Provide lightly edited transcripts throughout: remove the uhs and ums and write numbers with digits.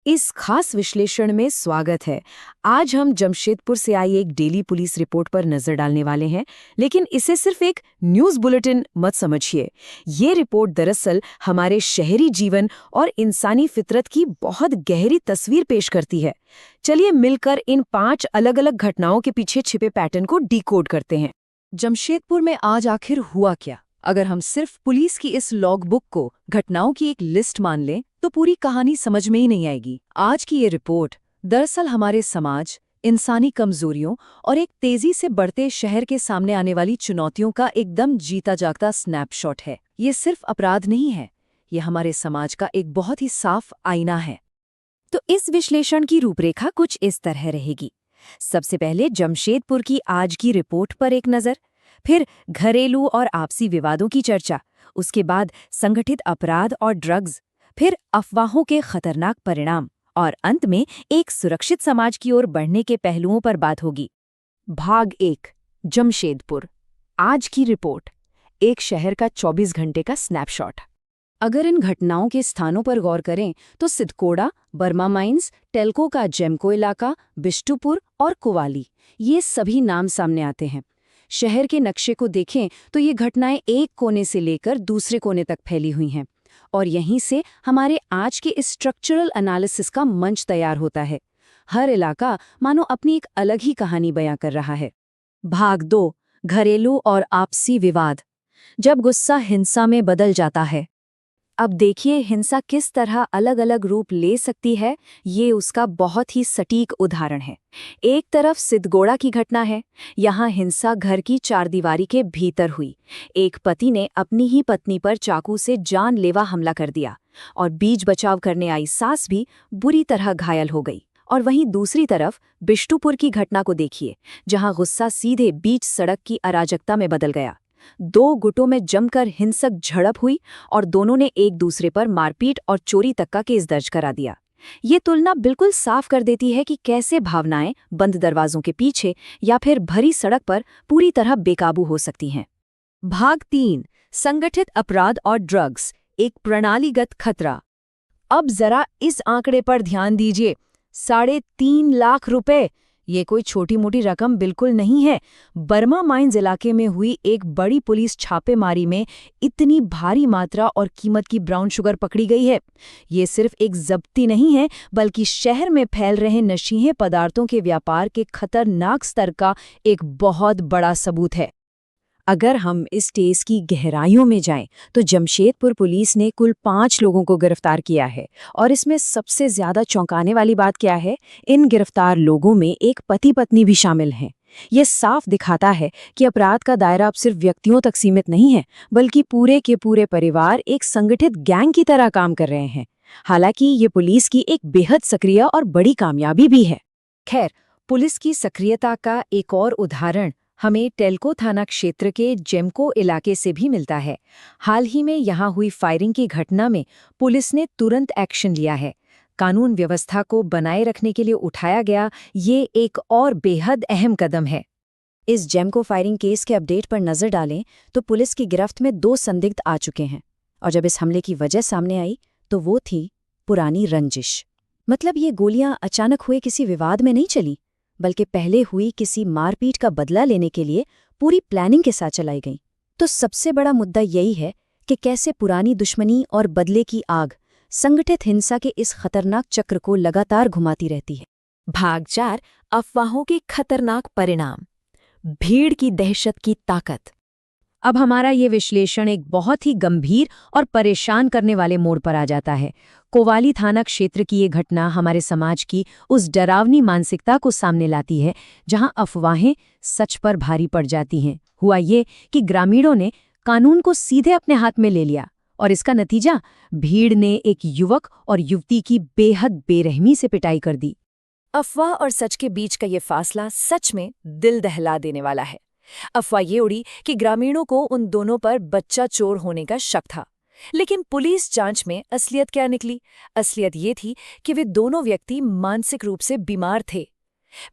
इस खास विश्लेषण में स्वागत है। आज हम जमशेदपुर से आई एक डेली पुलिस रिपोर्ट पर नजर डालने वाले हैं, लेकिन इसे सिर्फ एक न्यूज़ बुलेटिन मत समझिए। ये रिपोर्ट दरअसल हमारे शहरी जीवन और इंसानी फितरत की बहुत गहरी तस्वीर पेश करती है। चलिए मिलकर इन 5 अलग-अलग घटनाओं के पीछे छिपे पैटर्न को डिकोड करते हैं। जमशेदपुर में आज आखिर हुआ क्या? अगर हम सिर्फ पुलिस की इस लॉग बुक को घटनाओं की एक लिस्ट मान लें तो पूरी कहानी समझ में ही नहीं आएगी। आज की ये रिपोर्ट दरअसल हमारे समाज, इंसानी कमजोरियों और एक तेजी से बढ़ते शहर के सामने आने वाली चुनौतियों का एकदम जीता जागता स्नैपशॉट है। ये सिर्फ अपराध नहीं है, ये हमारे समाज का एक बहुत ही साफ आईना है। तो इस विश्लेषण की रूपरेखा कुछ इस तरह रहेगी। सबसे पहले जमशेदपुर की आज की रिपोर्ट पर एक नज़र, फिर घरेलू और आपसी विवादों की चर्चा, उसके बाद संगठित अपराध और ड्रग्स, फिर अफवाहों के खतरनाक परिणाम और अंत में एक सुरक्षित समाज की ओर बढ़ने के पहलुओं पर बात होगी। भाग 1, जमशेदपुर। आज की रिपोर्ट, एक शहर का 24 घंटे का स्नैपशॉट। अगर इन घटनाओं के स्थानों पर गौर करें तो सिद्धकोड़ा, बर्मा माइंस, टेल्को का जेमको इलाका, बिष्टुपुर और कुवाली, ये सभी नाम सामने आते हैं। शहर के नक्शे को देखें तो ये घटनाएं एक कोने से लेकर दूसरे कोने तक फैली हुई हैं, और यहीं से हमारे आज के इस स्ट्रक्चरल एनालिसिस का मंच तैयार होता है। हर इलाका मानो अपनी एक अलग ही कहानी बयां कर रहा है। भाग 2, घरेलू और आपसी विवाद। जब गुस्सा हिंसा में बदल जाता है। अब देखिए हिंसा किस तरह अलग अलग रूप ले सकती है, ये उसका बहुत ही सटीक उदाहरण है। एक तरफ सिद्धगोड़ा की घटना है। यहाँ हिंसा घर की चारदीवारी के भीतर हुई। एक पति ने अपनी ही पत्नी पर चाकू से जानलेवा हमला कर दिया और बीच बचाव करने आई सास भी बुरी तरह घायल हो गई। और वहीं दूसरी तरफ बिष्टुपुर की घटना को देखिए, जहाँ गुस्सा सीधे बीच सड़क की अराजकता में बदल गया। 2 गुटों में जमकर हिंसक झड़प हुई और दोनों ने एक दूसरे पर मारपीट और चोरी तक का केस दर्ज करा दिया। ये तुलना बिल्कुल साफ कर देती है कि कैसे भावनाएं बंद दरवाजों के पीछे या फिर भरी सड़क पर पूरी तरह बेकाबू हो सकती हैं। भाग 3, संगठित अपराध और ड्रग्स, एक प्रणालीगत खतरा। अब जरा इस आंकड़े पर ध्यान दीजिए, 3.5 लाख रुपए। ये कोई छोटी मोटी रकम बिल्कुल नहीं है। बर्मा माइंस इलाके में हुई एक बड़ी पुलिस छापेमारी में इतनी भारी मात्रा और कीमत की ब्राउन शुगर पकड़ी गई है। ये सिर्फ एक जब्ती नहीं है, बल्कि शहर में फैल रहे नशीले पदार्थों के व्यापार के खतरनाक स्तर का एक बहुत बड़ा सबूत है। अगर हम इस केस की गहराइयों में जाएं, तो जमशेदपुर पुलिस ने कुल 5 लोगों को गिरफ्तार किया है। और इसमें सबसे ज्यादा चौंकाने वाली बात क्या है, इन गिरफ्तार लोगों में एक पति पत्नी भी शामिल हैं। ये साफ दिखाता है कि अपराध का दायरा अब सिर्फ व्यक्तियों तक सीमित नहीं है, बल्कि पूरे के पूरे परिवार एक संगठित गैंग की तरह काम कर रहे हैं। हालांकि ये पुलिस की एक बेहद सक्रिय और बड़ी कामयाबी भी है। खैर, पुलिस की सक्रियता का एक और उदाहरण हमें टेल्को थाना क्षेत्र के जेमको इलाके से भी मिलता है। हाल ही में यहाँ हुई फायरिंग की घटना में पुलिस ने तुरंत एक्शन लिया है। कानून व्यवस्था को बनाए रखने के लिए उठाया गया ये एक और बेहद अहम कदम है। इस जेमको फायरिंग केस के अपडेट पर नजर डालें तो पुलिस की गिरफ्त में 2 संदिग्ध आ चुके हैं, और जब इस हमले की वजह सामने आई तो वो थी पुरानी रंजिश। मतलब ये गोलियां अचानक हुए किसी विवाद में नहीं चली, बल्कि पहले हुई किसी मारपीट का बदला लेने के लिए पूरी प्लानिंग के साथ चलाई गई। तो सबसे बड़ा मुद्दा यही है कि कैसे पुरानी दुश्मनी और बदले की आग संगठित हिंसा के इस खतरनाक चक्र को लगातार घुमाती रहती है। भाग 4, अफवाहों के खतरनाक परिणाम, भीड़ की दहशत की ताकत। अब हमारा ये विश्लेषण एक बहुत ही गंभीर और परेशान करने वाले मोड़ पर आ जाता है। कोवाली थाना क्षेत्र की ये घटना हमारे समाज की उस डरावनी मानसिकता को सामने लाती है, जहां अफवाहें सच पर भारी पड़ जाती हैं। हुआ ये कि ग्रामीणों ने कानून को सीधे अपने हाथ में ले लिया, और इसका नतीजा, भीड़ ने एक युवक और युवती की बेहद बेरहमी से पिटाई कर दी। अफवाह और सच के बीच का ये फासला सच में दिल दहला देने वाला है। अफवाह ये उड़ी कि ग्रामीणों को उन दोनों पर बच्चा चोर होने का शक था, लेकिन पुलिस जांच में असलियत क्या निकली? असलियत ये थी कि वे दोनों व्यक्ति मानसिक रूप से बीमार थे।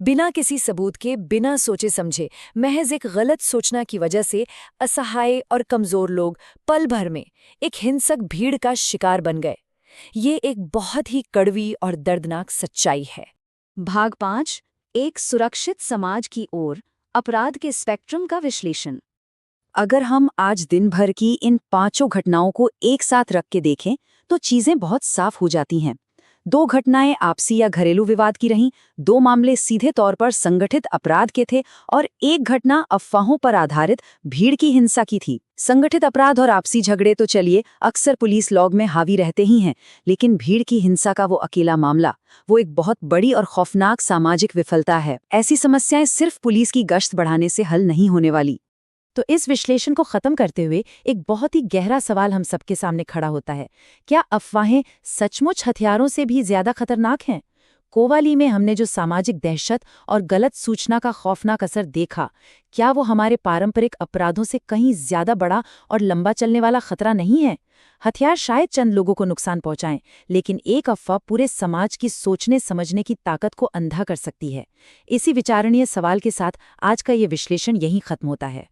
बिना किसी सबूत के, बिना सोचे समझे, महज एक गलत सोचना की वजह से असहाय और कमजोर लोग पल भर में एक हिंसक भीड़ का शिकार बन गए। ये एक बहुत ही कड़वी और दर्दनाक सच्चाई है। भाग 5, एक सुरक्षित समाज की ओर, अपराध के स्पेक्ट्रम का विश्लेषण। अगर हम आज दिन भर की इन 5 घटनाओं को एक साथ रख के देखें तो चीजें बहुत साफ हो जाती हैं। 2 घटनाएं आपसी या घरेलू विवाद की रहीं, 2 मामले सीधे तौर पर संगठित अपराध के थे और एक घटना अफवाहों पर आधारित भीड़ की हिंसा की थी। संगठित अपराध और आपसी झगड़े तो चलिए अक्सर पुलिस लॉग में हावी रहते ही हैं, लेकिन भीड़ की हिंसा का वो अकेला मामला, वो एक बहुत बड़ी और खौफनाक सामाजिक विफलता है। ऐसी समस्याएं सिर्फ पुलिस की गश्त बढ़ाने से हल नहीं होने वाली। तो इस विश्लेषण को खत्म करते हुए एक बहुत ही गहरा सवाल हम सबके सामने खड़ा होता है। क्या अफवाहें सचमुच हथियारों से भी ज्यादा खतरनाक हैं? कोवाली में हमने जो सामाजिक दहशत और गलत सूचना का खौफनाक असर देखा, क्या वो हमारे पारंपरिक अपराधों से कहीं ज्यादा बड़ा और लंबा चलने वाला खतरा नहीं है? हथियार शायद चंद लोगों को नुकसान पहुंचाएं, लेकिन एक अफवाह पूरे समाज की सोचने समझने की ताकत को अंधा कर सकती है। इसी विचारणीय सवाल के साथ आज का ये विश्लेषण यहीं खत्म होता है।